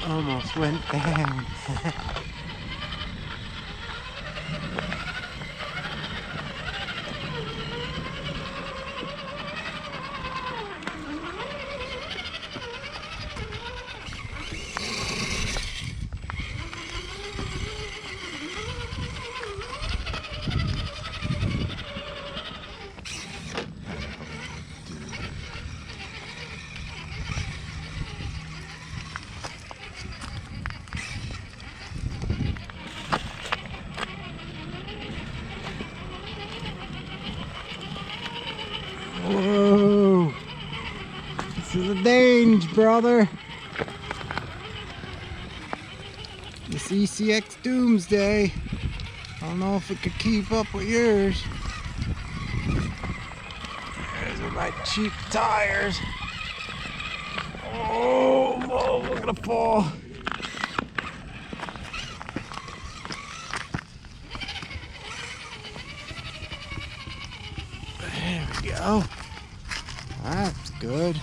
Almost went down. Whoa! This is a dange, brother. This Ecx Doomsday. I don't know if it could keep up with yours. These are my cheap tires. Oh, whoa, look at the fall. There we go. That's good.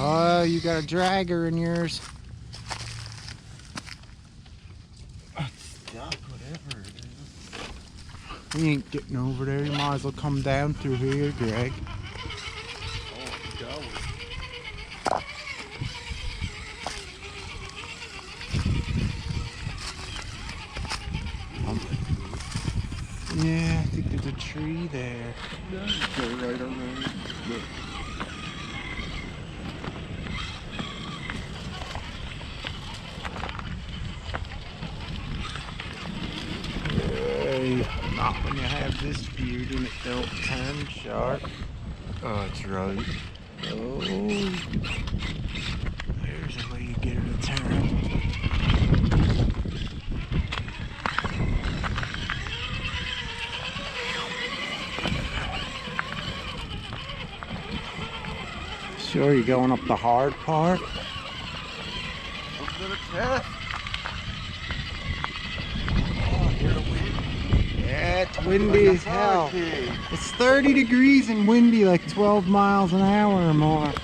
Oh, you got a dragger in yours. Stuck, whatever it is. We ain't getting over there. You might as well come down through here, Greg. Yeah, I think there's a tree there. Yeah, go right on there. Look. Hey, not when you have this beard and it don't turn sharp. Oh, that's right. Oh, there's a way you get her to turn. Sure, you're going up the hard part? Up to the test. Yeah, it's windy as hell. It's 30 degrees and windy, like 12 miles an hour or more. Look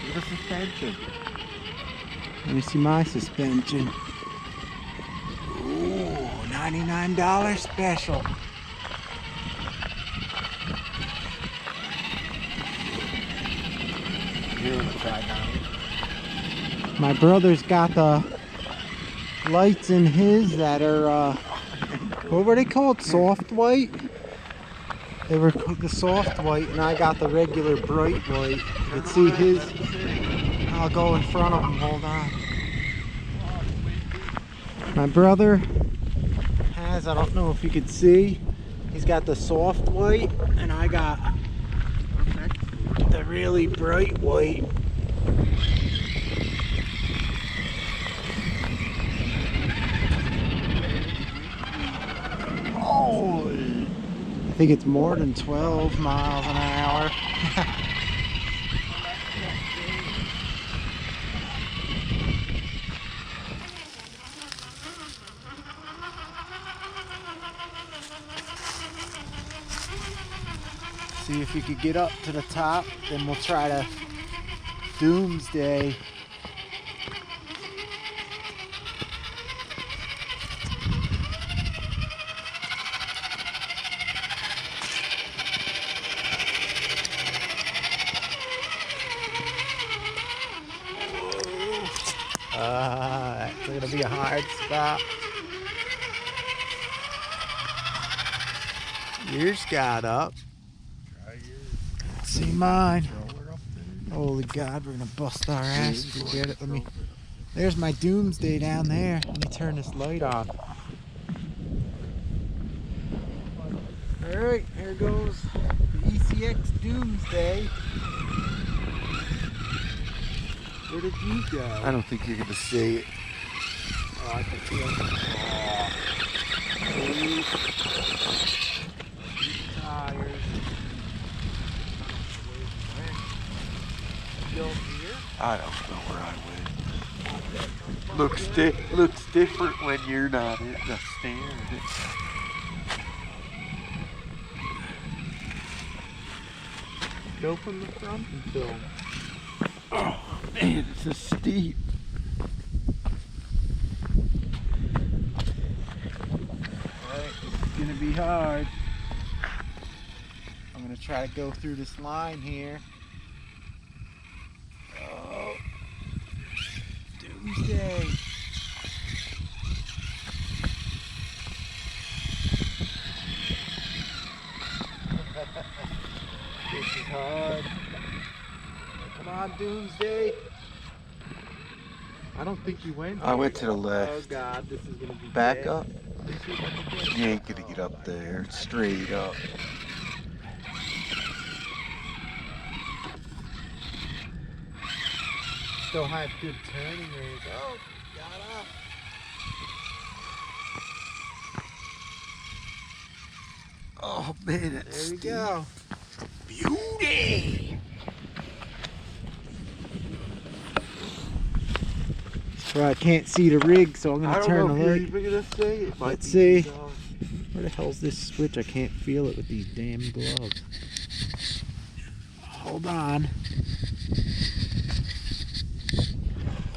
at the suspension. Let me see my suspension. Ooh, $99 special. You're gonna try now. My brother's got the lights in his that are, what were they called? Soft white? They were the soft white, and I got the regular bright white. You can see his. I'll go in front of him, hold on. My brother has, I don't know if you could see, he's got the soft white, and I got the really bright white. think it's more than 12 miles an hour. See if we could get up to the top, then we'll try to Doomsday. That's gonna be a hard spot. Yours got up. Let's see mine. Holy God, we're gonna bust our ass if we get it. There's my Doomsday down there. Let me turn this light on. Alright, here goes the Ecx Doomsday. Where did you go? I don't think you're gonna see it. Oh, I can feel it. Tires. I don't know where I went. Looks different when you're not at the stand. Go from the front and film. Oh man, it's a steep. Alright, it's gonna be hard. I'm gonna try to go through this line here. Oh, Doomsday. This is hard. Come on, Doomsday. I don't think you went. I went to the Oh left. God, this is gonna be Back dead. up. This is gonna be dead. You ain't gonna get up there. Straight up. Still have good turning range. Oh, got up. Oh man, it's There we steep. go. Beauty. Well, I can't see the rig, so I'm I gonna don't turn know the if you're light. even gonna see it. Might Let's be see. too dark. Where the hell's this switch? I can't feel it with these damn gloves. Hold on.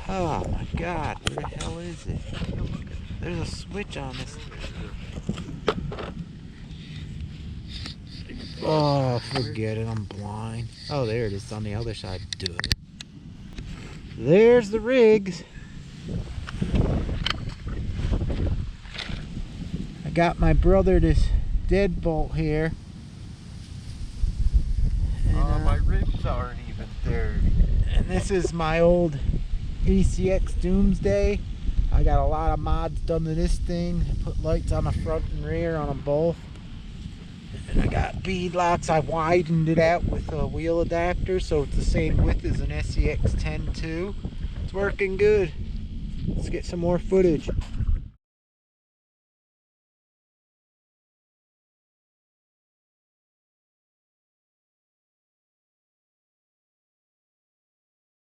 Oh my God, where the hell is it? There's a switch on this. Oh, forget it, I'm blind. Oh, there it is on the other side. Duh. There's the rigs. I got my brother this deadbolt here. And, My ribs aren't even dirty. and this is my old Ecx Doomsday. I got a lot of mods done to this thing. I put lights on the front and rear on them both. And I got bead locks. I widened it out with a wheel adapter so it's the same width as an Scx10 too. It's working good. Let's get some more footage.